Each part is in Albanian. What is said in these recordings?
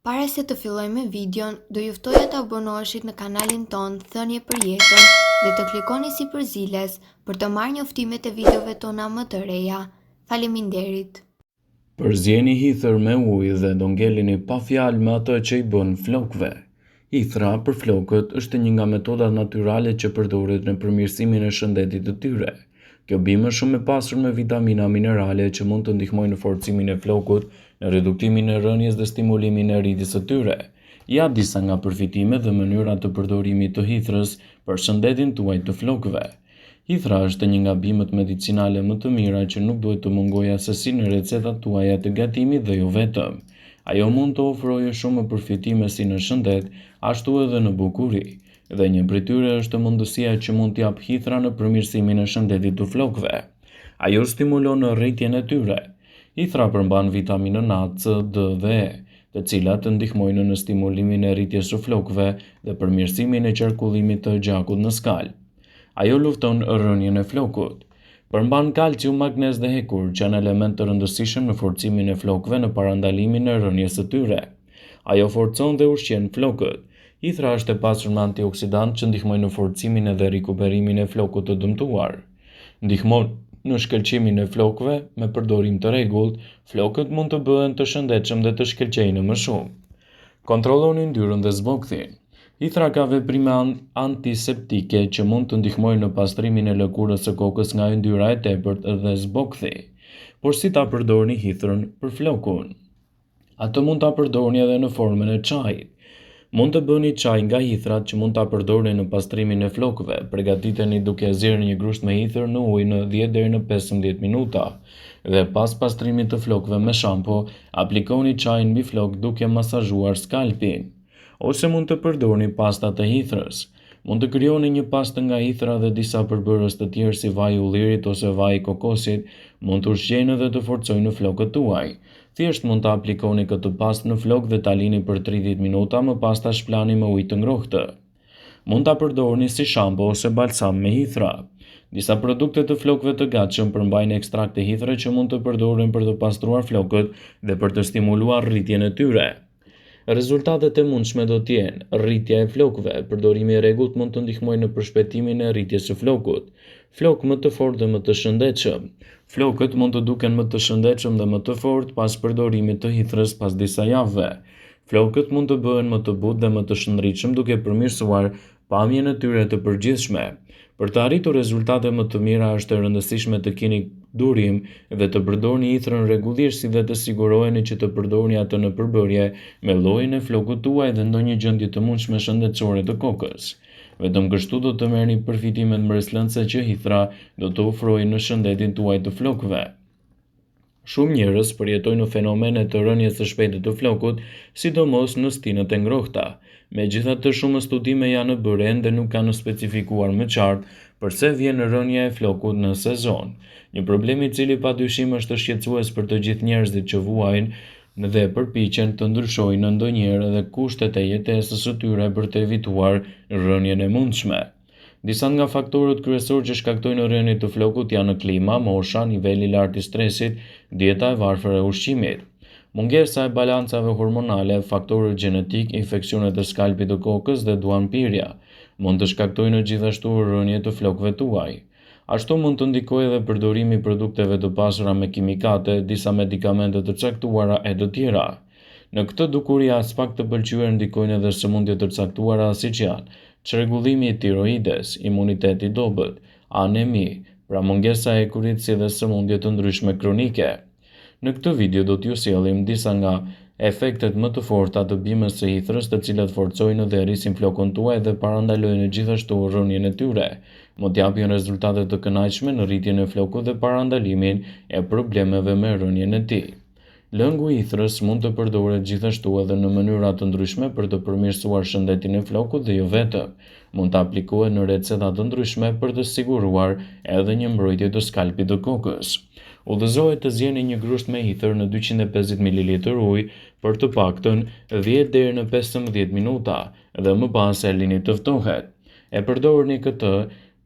Para se të fillojmë me videon, do ju ftoja të abonoheshit në kanalin ton Thënie për Jetën dhe të klikoni si përziles për të marrë njoftimet e videove tona më të reja. Faleminderit. Përzjeni hithër me ujë dhe do ngelini pa fjalë me atë që i bën flokëve. Hithra për flokët është një nga metodat natyrale që përdoret në përmirësimin e shëndetit të tyre. Kjo bimë është shumë e pasur me vitamina minerale që mund të ndihmojnë në forcimin e flokut, në reduktimin e rënjes dhe stimulimin e rritjes së tyre. Ja disa nga përfitimet dhe mënyrat të përdorimit të hithrës për shëndetin tuaj të flokëve. Hithra është një nga bimët medicinale më të mira që nuk duhet të mungojë asesi në recetat tuaja të gatimit dhe jo vetëm. Ajo mund të ofrojë shumë përfitime si në shëndet, ashtu edhe në bukuri. Dhe një prej tyre është mundësia që mund t'jap hithra në përmirësimin e shëndetit të flokëve. Ajo stimulon rritjen e tyre. Hithra përmban vitaminën A, C, D dhe E, të cilat ndihmojnë në stimulimin e rritjes së flokëve dhe përmirësimin e qarkullimit të gjakut në skalp. Ajo lufton rënjen e flokut. Përmban kalcium, magnez dhe hekur, që janë element të rëndësishëm në forcimin e flokëve në parandalimin e rënjes së tyre. Ajo forcon dhe ushqen flokët. Hithra është e pasur me antioksidant që ndihmojnë në forcimin dhe rikuperimin e flokut të dëmtuar. Ndihmon në shkëlqimin e flokëve me përdorim të rregullt, flokët mund të bëhen të shëndetshëm dhe të shkëlqejnë më shumë. Kontrolloni yndyrën dhe zbokthin. Hithra ka veprime antiseptike që mund të ndihmojnë në pastrimin e lëkurës së kokës nga yndyra e tepërt dhe zbokthi. Por si ta përdorni hithrën për flokun? Atë mund ta përdorni edhe në formën e çajit. Mund të bëni çaj nga hithrat që mund ta përdorni në pastrimin e flokëve. Përgatiteni duke zgjerrë një grusht me hithër në ujë në 10 deri në 15 minuta. Dhe pas pastrimit të flokëve me shampo, aplikoni çajin mbi flok duke masazhuar skalpin. Ose mund të përdorni pastat të hithrës. Mund të krijoni një pastë nga hithra dhe disa përbërës të tjerë si vaj i ullirit ose vaj i kokosit, mund të ushqejnë dhe të forcojnë flokët tuaj. Thjesht mund të aplikoni këtë pastë në flok dhe ta lini për 30 minuta, më pas ta shplani me ujë të ngrohtë. Mund ta përdorni si shampo ose balsam me hithra. Disa produkte të flokëve të gatshëm përmbajnë ekstrakte hithre që mund të përdoren për të pastruar flokët dhe për të stimuluar rritjen e tyre. Rezultatet e mundshme do të jenë rritja e flokëve. Përdorimi i rregullt mund të ndihmojë në përshpejtimin e rritjes së flokut. Flok më të fortë dhe më të shëndetshëm. Flokët mund të duken më të shëndetshëm dhe më të fortë pas përdorimit të hithrës pas disa javëve. Flokët mund të bëhen më të butë dhe më të shëndritshëm duke përmirësuar pamjen e tyre të përgjithshme. Për të arritur rezultate më të mira është e rëndësishme të keni durim dhe të përdorni hithrën rregullisht si dhe të siguroheni që të përdorni atë në përbërje me llojin e flokut tuaj dhe ndonjë gjendje të mundshme shëndetësore të kokës. Vetëm kështu do të merrni përfitimet mbreslëndse që hithra do të ofrojë në shëndetin tuaj të flokëve. Shumë njerëz përjetojnë fenomene të rënjes së shpejtë të flokut, sidomos në stinët e ngrohta. Megjithatë, shumë studime janë bërë dhe nuk kanë specifikuar më qartë përse vjen rënja e flokut në sezon. Një problem i cili padyshim është shqetësues për të gjithë njerëzit që vuajnë dhe përpiqen të ndryshojnë ndonjëherë edhe kushtet e jetesës së tyre për të evituar rënjen e mundshme. Disa nga faktorët kryesorë që shkaktojnë rënjen e flokut janë klima, mosha, niveli i lartë i stresit, dieta e varfër e ushqimit. Mungesa e balancave hormonale, faktorët gjenetik, infeksionet e skalpit të kokës dhe duanpirja mund të shkaktojnë gjithashtu rënje të flokëve tuaj. Ashtu mund të ndikojë edhe përdorimi i produkteve të pasura me kimikate, disa medikamente të caktuara e të tjera. Në këtë dukuri as pak të pëlqyer ndikojnë edhe sëmundje të caktuara siç janë çrregullimi i tiroides, imuniteti i dobët, anemi, pra mungesa e ekurit si dhe sëmundje të ndryshme kronike. Në këtë video do t'ju sjellim disa nga efektet më të forta të bimës së hithrës, të cilat forcojnë dhe rrisin flokun tuaj dhe parandalojnë gjithashtu rënjen e tyre. Mund t'japin rezultate të kënaqshme në rritjen e flokut dhe parandalimin e problemeve me rënjen e tij. Lëngu i hithrës mund të përdoret gjithashtu edhe në mënyra të ndryshme për të përmirësuar shëndetin e flokut dhe jo vetëm. Mund të aplikohet në receta të ndryshme për të siguruar edhe një mbrojtje të skalpit të kokës. Udhëzohet të zjeni një grusht me hitër në 250 ml ujë për të paktën 10 deri në 15 minuta dhe më pas e lini të ftohet. E përdorni këtë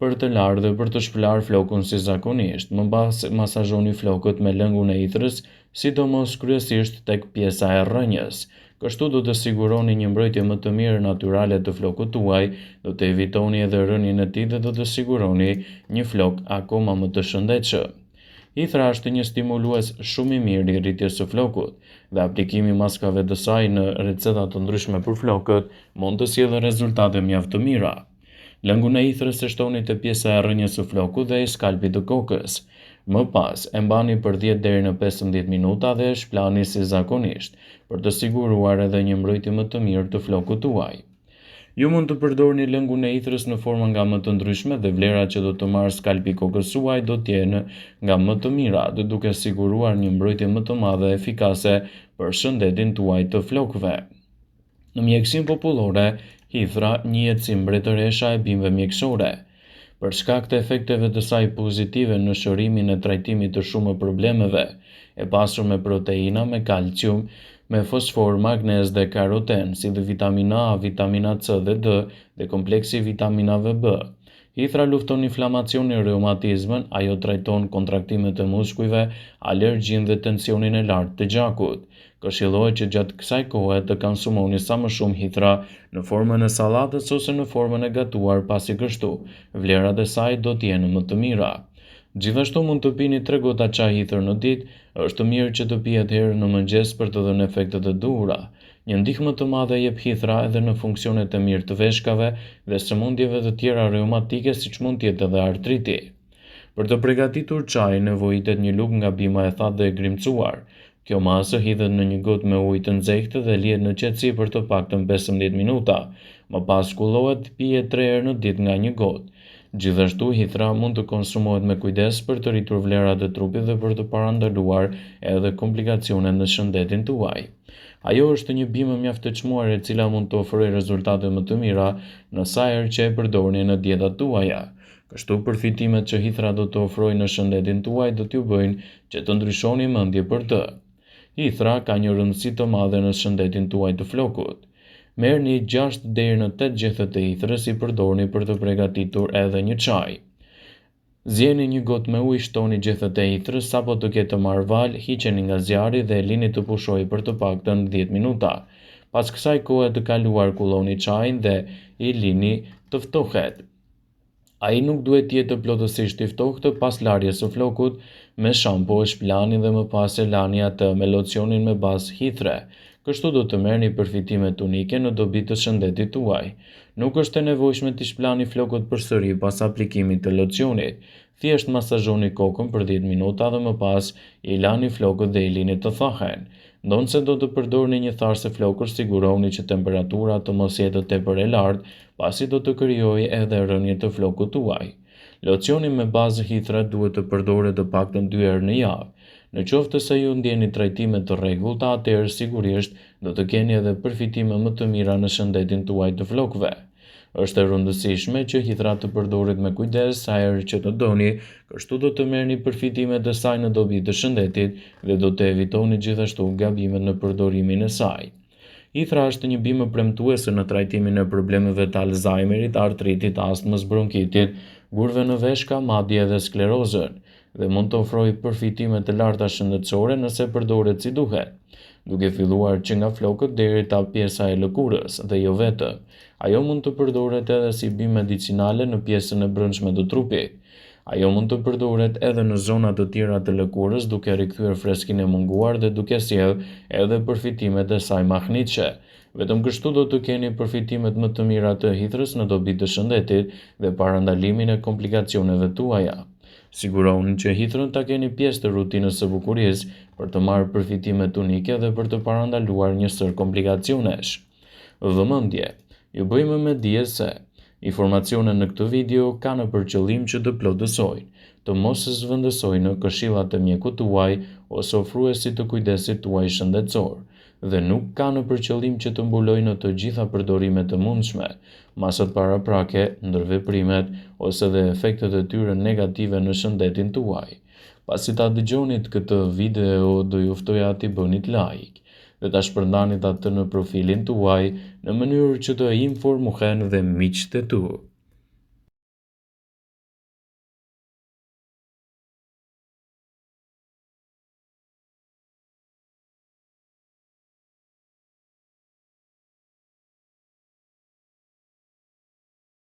për të larë dhe për të shpëlar flokun si zakonisht. Më pas masazhoni flokët me lëngun e hithrës, sidomos kryesisht tek pjesa e rrënjës. Kështu do të siguroni një mbrojtje më të mirë natyrale të flokut tuaj, do të evitoni edhe rënien e tij dhe do të siguroni një flok akoma më të shëndetshëm. Hithra është një stimulues shumë i mirë i rritjes së flokut dhe aplikimi i maskave të saj në receta të ndryshme për flokët mund të sjellë rezultate mjaft të mira. Lëngun e hithrës e shtoni te pjesa e rrënjës së flokut dhe e skalpit të kokës. Më pas, e mbani për 10 deri në 15 minuta dhe e shplani si zakonisht, për të siguruar edhe një mbrojtje më të mirë të flokut tuaj. Ju mund të përdorni lëngun e hithrës në forma nga më të ndryshme dhe vlerat që do të marrë skalpi i kokës suaj do të jenë nga më të mira, dhe duke siguruar një mbrojtje më të madhe e efikase për shëndetin tuaj të flokëve. Në mjekësinë popullore, hithra njihet si mbretëresha e bimëve mjekësore. Për shkak të efekteve të saj pozitive në shërimin e trajtimit të shumë problemeve, e pasur me proteina, me kalcium, me fosfor, magnez dhe karoten, si dhe vitamina A, vitamina C dhe D dhe kompleksi i vitaminave B. Hithra lufton inflamacionin, reumatizmën, ajo trajton kontraktimet e muskujve, alergjinë dhe tensionin e lartë të gjakut. Këshillohet që gjatë kësaj kohe të konsumoni sa më shumë hithra në formën e sallatës ose në formën e gatuar, pasi kështu vlerat e saj do të jenë më të mira. Gjithashtu mund të pini 3 gota çaj hitër në ditë, është mirë që të pihet herë në mëngjes për të dhënë efektet e duhura. Një ndihmë të madhe jep hithra edhe në funksionet e mirë të veshkave dhe sëmundjeve të tjera reumatike, siç mund të jetë edhe artriti. Për të përgatitur çaj nevojitet një lugë nga bima e thatë dhe e grimcuar. Kjo masë hidhet në një gotë me ujë të nxehtë dhe lihet në qetësi për të paktën 15 minuta. Më pas kullohet, pihet 3 herë në ditë nga një gotë. Gjithashtu, hithra mund të konsumohet me kujdes për të rritur vlerat e trupit dhe për të parandaluar edhe komplikacione në shëndetin tuaj. Ajo është një bimë mjaft e çmuar e cila mund të ofrojë rezultate më të mira në sa herë që e përdorni në dietat tuaja. Kështu përfitimet që hithra do të ofrojë në shëndetin tuaj do t'ju bëjnë që të ndryshoni mendje për të. Hithra ka një rëndësi të madhe në shëndetin tuaj të flokut. Merrni 6 deri në 8 gjethet e hithrës, i përdorni për të përgatitur edhe një çaj. Zjeni një gotë me ujë, shtoni gjethet e hithrës, sapo të ketë marrë val, hiqeni nga zjarri dhe lini të pushojë për të paktën 10 minuta. Pas kësaj kohe të kaluar, kulloni çajin dhe i lini të ftohet. Ai nuk duhet të jetë plotësisht i ftohtë. Pas larjes së flokut me shampo e shplani dhe më pas e lani atë me locionin me bazë hithre. Kështu do të merrni përfitime unike në dobi të shëndetit tuaj. Nuk është e nevojshme të shplani flokët përsëri pas aplikimit të locionit. Thjesht masazhoni kokën për 10 minuta dhe më pas i lani flokët dhe i lini të thahen. Ndonse do të përdorni një tharse flokësh, siguroni që temperatura të mos jetë tepër e lartë, pasi do të krijojë edhe rënje të flokut tuaj. Locioni me bazë hithre duhet të përdoret të paktën 2 herë në javë. Në qoftë se ju ndjeni trajtime të rregullta, atëherë sigurisht do të keni edhe përfitime më të mira në shëndetin tuaj të flokëve. Është e rëndësishme që hithra të përdoret me kujdes sa herë që të doni, kështu do të merrni përfitimet e saj në dobi të shëndetit dhe do të evitoni gjithashtu gabimet në përdorimin e saj. Hithra është një bimë premtuese në trajtimin e problemeve të Alzheimerit, artritit, astmës, bronkitit, gurve në veshka, madje edhe sklerozën, dhe mund të ofrojë përfitime të larta shëndetësore nëse përdoret si duhet, duke filluar që nga flokët deri ta pjesa e lëkurës dhe jo vetë. Ajo mund të përdoret edhe si bimë medicinale në pjesën e brendshme të trupit. Ajo mund të përdoret edhe në zona të tjera të lëkurës, duke rikthyer freskinë e munguar dhe duke sjellë edhe përfitimet e saj mahnitshë. Vetëm kështu do të keni përfitimet më të mira të hithrës në dobi të shëndetit dhe parandalimin e komplikacioneve tuaja. Sigurohuni që hithrën ta keni pjesë të rutinës së bukurisë për të marrë përfitimet unike dhe për të parandaluar një sër komplikacionesh. Vëmendje, ju bëjmë me dije se informacionet në këtë video kanë për qëllim që të plotësojnë, të mos zhvendësojnë këshillat e mjekut tuaj ose ofruesit të kujdesit tuaj shëndetësor, dhe nuk kanë për qëllim që të mbulojnë të gjitha përdorimet e mundshme, masat paraprake, ndërveprimet ose dhe efektet e tyre negative në shëndetin tuaj. Pasi ta dëgjonit këtë video, do ju ftoja t'i bënit like dhe ta shpërndanit atë në profilin tuaj në mënyrë që të informohen dhe miqtë e tu.